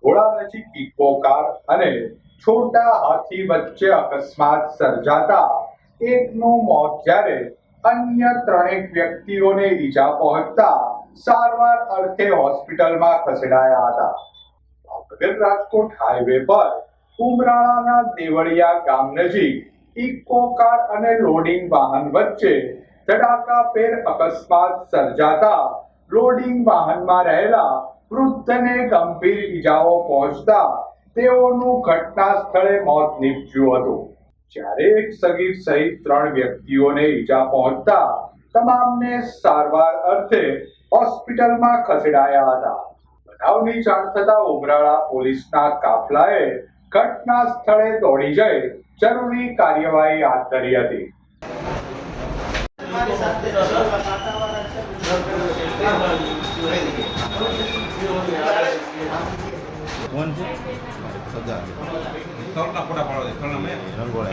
ઘોડા નજીક eco car અને છોટા હાથી વચ્ચે અકસ્માત સર્જાતા એકનું મોત જ્યારે અન્ય ત્રણેક વ્યક્તિઓને ઈજા પહોંચતા સારવાર અર્થે હોસ્પિટલમાં ખસેડાયા હતા. ભાવનગર રાજકોટ હાઈવે પર ઉમરાળાના દેવળિયા ગામ નજીક ઇકો કાર અને લોડિંગ વાહન વચ્ચે ધડાકાભેર અકસ્માત સર્જાતા લોડિંગ વાહનમાં રહેલા વૃદ્ધને ગંભીર ઈજાઓ પહોંચતા તેઓનું ઘટના સ્થળે મોત નીપજ્યું હતું. જ્યારે એક સગીર સહિત 3 વ્યક્તિઓને ઈજા પહોંચતા તમામને સારવાર અર્થે હોસ્પિટલમાં ખસેડાયા હતા. બનાવની જાણ થતા ઉમરાળા પોલીસના કાફલાએ ઘટના સ્થળે દોડી જઈ જરૂરી કાર્યવાહી હાથ ધરી હતી. कौन से? सबका फोटा पाड़ो दे, करना मैं रंगोला